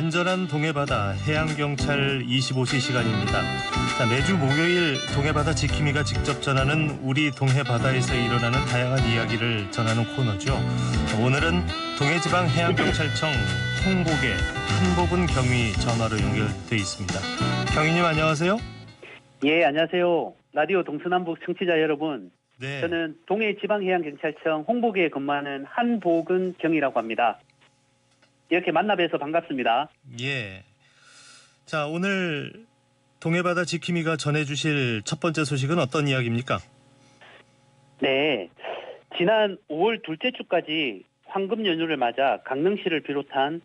안전한 동해바다 해양경찰 25시 시간입니다. 자, 매주 목요일 동해바다 지킴이가 직접 전하는 우리 동해바다에서 일어나는 다양한 이야기를 전하는 코너죠. 오늘은 동해지방해양경찰청 홍보계 한복은 경위 전화로 연결돼 있습니다. 경위님 안녕하세요. 예, 안녕하세요. 라디오 동서남북 청취자 여러분. 네. 저는 동해지방해양경찰청 홍보계에 근무하는 한복은 경이라고 합니다. 이렇게 만나 뵈서 반갑습니다. 예. 자, 오늘 동해바다 지킴이가 전해주실 첫 번째 소식은 어떤 이야기입니까? 네. 지난 5월 둘째 주까지 황금 연휴를 맞아 강릉시를 비롯한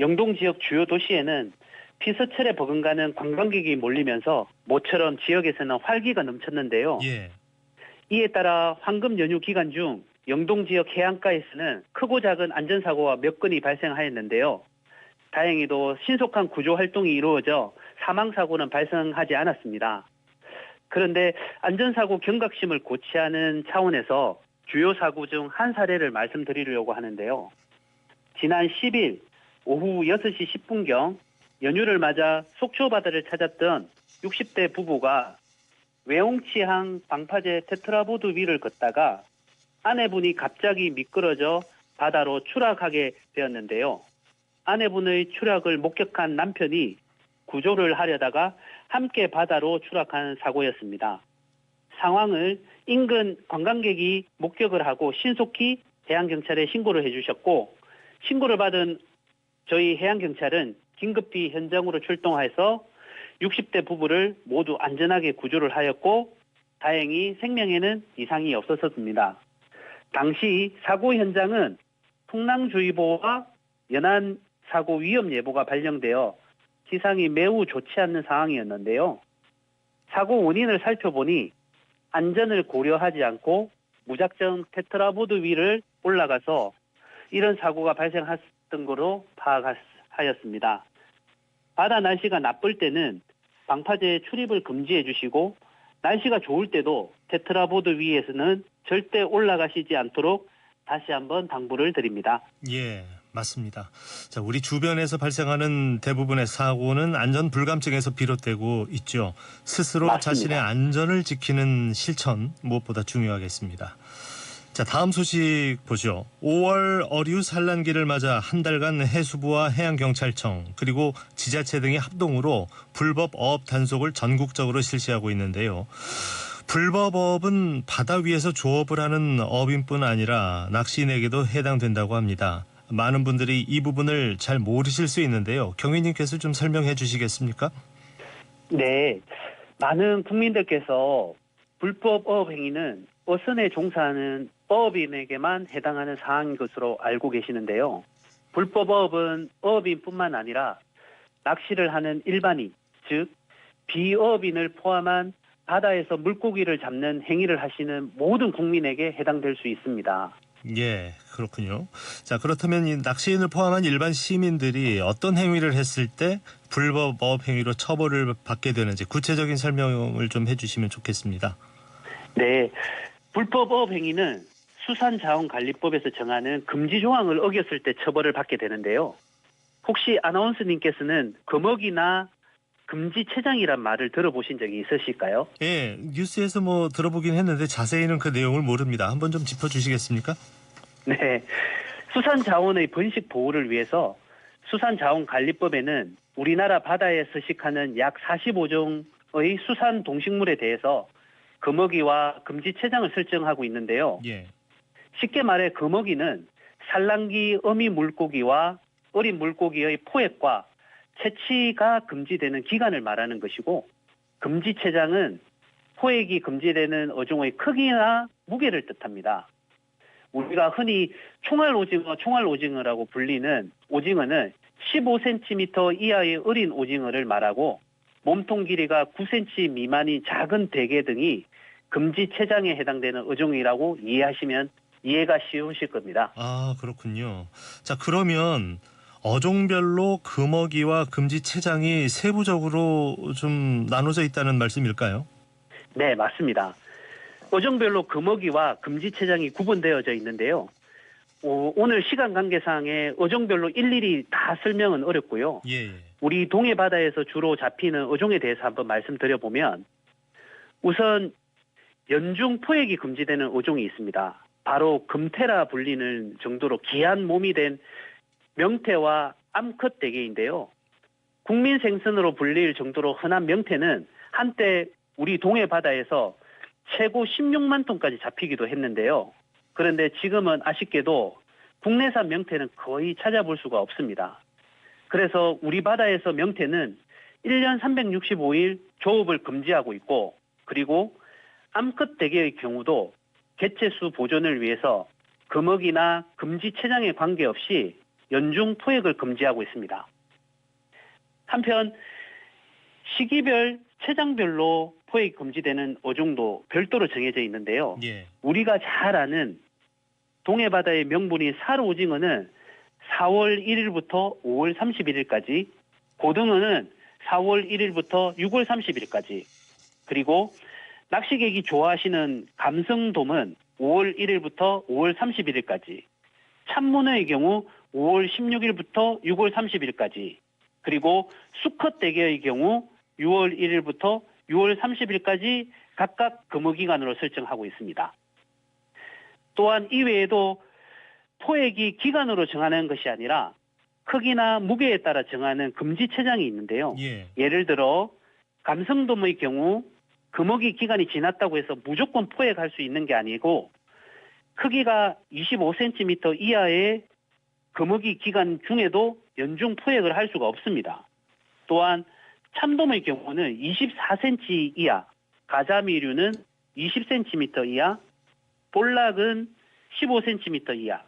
영동 지역 주요 도시에는 피서철에 버금가는 관광객이 몰리면서 모처럼 지역에서는 활기가 넘쳤는데요. 예. 이에 따라 황금 연휴 기간 중 영동 지역 해안가에서는 크고 작은 안전사고가 몇 건이 발생하였는데요. 다행히도 신속한 구조 활동이 이루어져 사망사고는 발생하지 않았습니다. 그런데 안전사고 경각심을 고취하는 차원에서 주요 사고 중 한 사례를 말씀드리려고 하는데요. 지난 10일 오후 6시 10분경 연휴를 맞아 속초 바다를 찾았던 60대 부부가 외홍치항 방파제 테트라보드 위를 걷다가 아내분이 갑자기 미끄러져 바다로 추락하게 되었는데요. 아내분의 추락을 목격한 남편이 구조를 하려다가 함께 바다로 추락한 사고였습니다. 상황을 인근 관광객이 목격을 하고 신속히 해양경찰에 신고를 해주셨고, 신고를 받은 저희 해양경찰은 긴급히 현장으로 출동해서 60대 부부를 모두 안전하게 구조를 하였고 다행히 생명에는 이상이 없었습니다. 당시 사고 현장은 풍랑주의보와 연안사고 위험예보가 발령되어 기상이 매우 좋지 않는 상황이었는데요. 사고 원인을 살펴보니 안전을 고려하지 않고 무작정 테트라보드 위를 올라가서 이런 사고가 발생했던 것으로 파악하였습니다. 바다 날씨가 나쁠 때는 방파제 출입을 금지해 주시고 날씨가 좋을 때도 테트라보드 위에서는 절대 올라가시지 않도록 다시 한번 당부를 드립니다. 예, 맞습니다. 자, 우리 주변에서 발생하는 대부분의 사고는 안전 불감증에서 비롯되고 있죠. 스스로 맞습니다. 자신의 안전을 지키는 실천 무엇보다 중요하겠습니다. 자, 다음 소식 보죠. 5월 어류 산란기를 맞아 한 달간 해수부와 해양경찰청 그리고 지자체 등이 합동으로 불법 어업 단속을 전국적으로 실시하고 있는데요. 불법 어업은 바다 위에서 조업을 하는 어업인뿐 아니라 낚시인에게도 해당된다고 합니다. 많은 분들이 이 부분을 잘 모르실 수 있는데요. 경위님께서 좀 설명해 주시겠습니까? 네, 많은 국민들께서 불법 어업 행위는 어선에 종사하는 어업인에게만 해당하는 사항인 것으로 알고 계시는데요. 불법 어업은 어업인뿐만 아니라 낚시를 하는 일반인, 즉 비어업인을 포함한 바다에서 물고기를 잡는 행위를 하시는 모든 국민에게 해당될 수 있습니다. 예, 그렇군요. 자, 그렇다면 이 낚시인을 포함한 일반 시민들이 어떤 행위를 했을 때 불법 어업 행위로 처벌을 받게 되는지 구체적인 설명을 좀 해주시면 좋겠습니다. 네, 불법 어업 행위는 수산자원관리법에서 정하는 금지 조항을 어겼을 때 처벌을 받게 되는데요. 혹시 아나운서님께서는 금어기나 금지체장이란 말을 들어보신 적이 있으실까요? 예, 뉴스에서 들어보긴 했는데 자세히는 그 내용을 모릅니다. 한번 좀 짚어주시겠습니까? 네, 수산자원의 번식 보호를 위해서 수산자원관리법에는 우리나라 바다에 서식하는 약 45종의 수산 동식물에 대해서 금어기와 금지체장을 설정하고 있는데요. 예. 쉽게 말해 금어기는 산란기 어미 물고기와 어린 물고기의 포획과 채취가 금지되는 기간을 말하는 것이고, 금지체장은 포획이 금지되는 어종의 크기나 무게를 뜻합니다. 우리가 흔히 총알오징어라고 불리는 오징어는 15cm 이하의 어린 오징어를 말하고 몸통 길이가 9cm 미만인 작은 대게 등이 금지체장에 해당되는 어종이라고 이해하시면 이해가 쉬우실 겁니다. 아, 그렇군요. 자, 그러면 어종별로 금어기와 금지체장이 세부적으로 좀 나눠져 있다는 말씀일까요? 네, 맞습니다. 어종별로 금어기와 금지체장이 구분되어져 있는데요. 오늘 시간 관계상에 어종별로 일일이 다 설명은 어렵고요. 예. 우리 동해 바다에서 주로 잡히는 어종에 대해서 한번 말씀드려보면 우선 연중 포획이 금지되는 어종이 있습니다. 바로 금태라 불리는 정도로 귀한 몸이 된 명태와 암컷 대게인데요. 국민 생선으로 불릴 정도로 흔한 명태는 한때 우리 동해 바다에서 최고 16만 톤까지 잡히기도 했는데요. 그런데 지금은 아쉽게도 국내산 명태는 거의 찾아볼 수가 없습니다. 그래서 우리 바다에서 명태는 1년 365일 조업을 금지하고 있고, 그리고 암컷 대게의 경우도 개체수 보존을 위해서 금어기나 금지 체장에 관계없이 연중 포획을 금지하고 있습니다. 한편 시기별, 체장별로 포획 금지되는 어종도 별도로 정해져 있는데요. 예. 우리가 잘 아는 동해바다의 명분인 살오징어는 4월 1일부터 5월 31일까지, 고등어는 4월 1일부터 6월 30일까지, 그리고 낚시객이 좋아하시는 감성돔은 5월 1일부터 5월 31일까지, 참문어의 경우 5월 16일부터 6월 30일까지, 그리고 수컷 대게의 경우 6월 1일부터 6월 30일까지 각각 금어기간으로 설정하고 있습니다. 또한 이외에도 포획이 기간으로 정하는 것이 아니라 크기나 무게에 따라 정하는 금지 체장이 있는데요. 예. 예를 들어 감성돔의 경우 금어기 기간이 지났다고 해서 무조건 포획할 수 있는 게 아니고, 크기가 25cm 이하의 금어기 기간 중에도 연중 포획을 할 수가 없습니다. 또한 참돔의 경우는 24cm 이하, 가자미류는 20cm 이하, 볼락은 15cm 이하,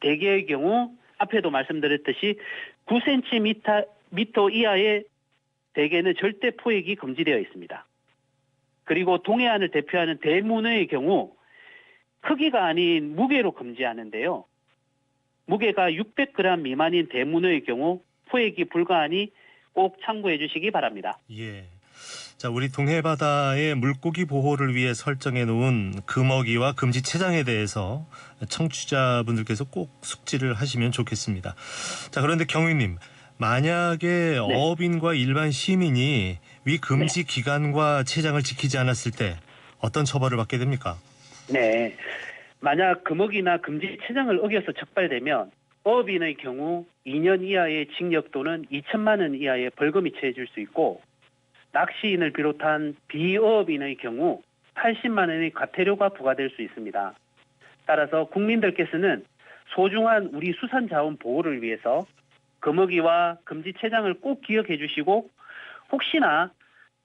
대게의 경우 앞에도 말씀드렸듯이 9cm 이하의 대게는 절대 포획이 금지되어 있습니다. 그리고 동해안을 대표하는 대문어의 경우 크기가 아닌 무게로 금지하는데요. 무게가 600g 미만인 대문어의 경우 포획이 불가하니 꼭 참고해 주시기 바랍니다. 예. 자, 우리 동해 바다의 물고기 보호를 위해 설정해 놓은 금어기와 금지 체장에 대해서 청취자분들께서 꼭 숙지를 하시면 좋겠습니다. 자, 그런데 경위님, 만약에 어업인과 일반 시민이 위 금지 기간과 체장을 지키지 않았을 때 어떤 처벌을 받게 됩니까? 네. 만약 금어기나 금지 체장을 어겨서 적발되면 어업인의 경우 2년 이하의 징역 또는 2천만 원 이하의 벌금이 처해질 수 있고, 낚시인을 비롯한 비어업인의 경우 80만 원의 과태료가 부과될 수 있습니다. 따라서 국민들께서는 소중한 우리 수산자원 보호를 위해서 금어기와 금지 체장을 꼭 기억해 주시고, 혹시나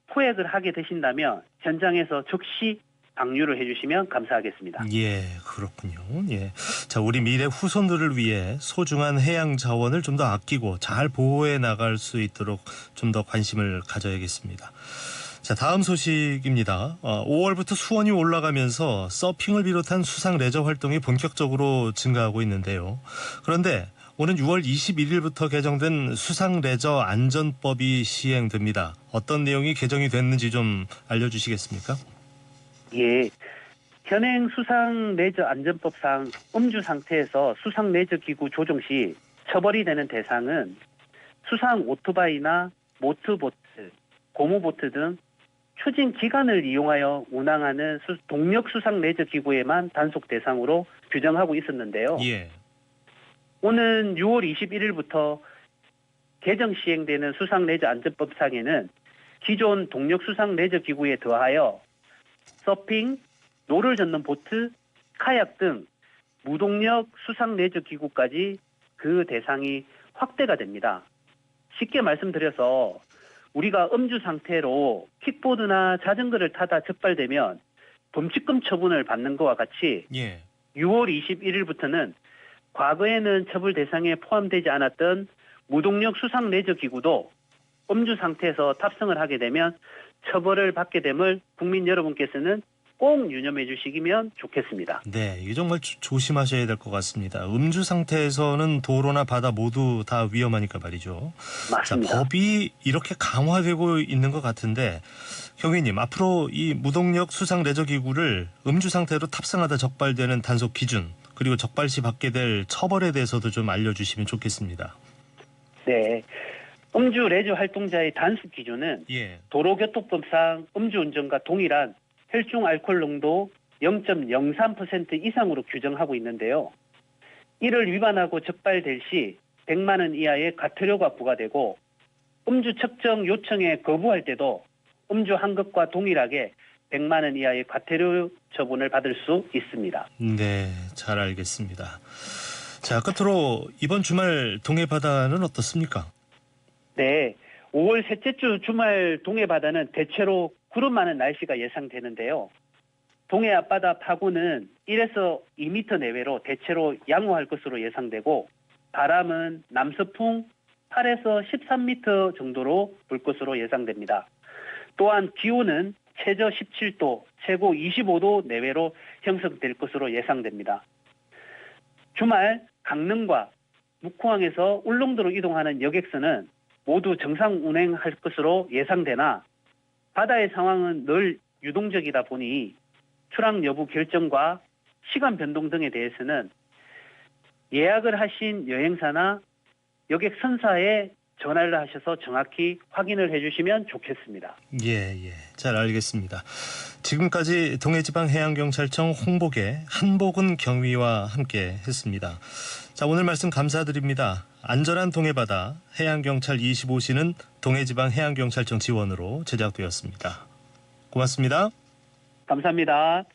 포획을 하게 되신다면 현장에서 즉시 방류를 해주시면 감사하겠습니다. 예, 그렇군요. 예. 자, 우리 미래 후손들을 위해 소중한 해양 자원을 좀 더 아끼고 잘 보호해 나갈 수 있도록 좀 더 관심을 가져야겠습니다. 자, 다음 소식입니다. 5월부터 수온이 올라가면서 서핑을 비롯한 수상 레저 활동이 본격적으로 증가하고 있는데요. 그런데 오는 6월 21일부터 개정된 수상 레저 안전법이 시행됩니다. 어떤 내용이 개정이 됐는지 좀 알려주시겠습니까? 예. 현행 수상 레저 안전법상 음주 상태에서 수상 레저 기구 조종 시 처벌이 되는 대상은 수상 오토바이나 모트보트, 고무보트 등 추진 기관을 이용하여 운항하는 동력 수상 레저 기구에만 단속 대상으로 규정하고 있었는데요. 예. 오는 6월 21일부터 개정 시행되는 수상 레저 안전법상에는 기존 동력 수상 레저 기구에 더하여 서핑, 노를 젓는 보트, 카약 등 무동력 수상 레저 기구까지 그 대상이 확대가 됩니다. 쉽게 말씀드려서 우리가 음주 상태로 킥보드나 자전거를 타다 적발되면 범칙금 처분을 받는 것과 같이 예. 6월 21일부터는 과거에는 처벌 대상에 포함되지 않았던 무동력 수상 레저 기구도 음주 상태에서 탑승을 하게 되면 처벌을 받게 됨을 국민 여러분께서는 꼭 유념해 주시면 좋겠습니다. 네, 이게 정말 조심하셔야 될 것 같습니다. 음주 상태에서는 도로나 바다 모두 다 위험하니까 말이죠. 맞습니다. 자, 법이 이렇게 강화되고 있는 것 같은데 경위님, 앞으로 이 무동력 수상 레저 기구를 음주 상태로 탑승하다 적발되는 단속 기준, 그리고 적발시 받게 될 처벌에 대해서도 좀 알려주시면 좋겠습니다. 네. 음주 레저 활동자의 단속 기준은 예. 도로교통법상 음주운전과 동일한 혈중 알코올 농도 0.03% 이상으로 규정하고 있는데요. 이를 위반하고 적발될 시 100만 원 이하의 과태료가 부과되고 음주 측정 요청에 거부할 때도 음주 한 것과 동일하게 100만 원 이하의 과태료 처분을 받을 수 있습니다. 네, 잘 알겠습니다. 자, 끝으로 이번 주말 동해 바다는 어떻습니까? 네, 5월 셋째 주 주말 동해 바다는 대체로 구름 많은 날씨가 예상되는데요. 동해 앞바다 파고는 1에서 2m 내외로 대체로 양호할 것으로 예상되고 바람은 남서풍 8에서 13m 정도로 불 것으로 예상됩니다. 또한 기온은 최저 17도, 최고 25도 내외로 형성될 것으로 예상됩니다. 주말 강릉과 묵호항에서 울릉도로 이동하는 여객선은 모두 정상 운행할 것으로 예상되나 바다의 상황은 늘 유동적이다 보니 출항 여부 결정과 시간 변동 등에 대해서는 예약을 하신 여행사나 여객선사에 전화를 하셔서 정확히 확인을 해주시면 좋겠습니다. 예. 잘 알겠습니다. 지금까지 동해지방해양경찰청 홍보계 한복은 경위와 함께 했습니다. 자, 오늘 말씀 감사드립니다. 안전한 동해바다 해양경찰 25시는 동해지방해양경찰청 지원으로 제작되었습니다. 고맙습니다. 감사합니다.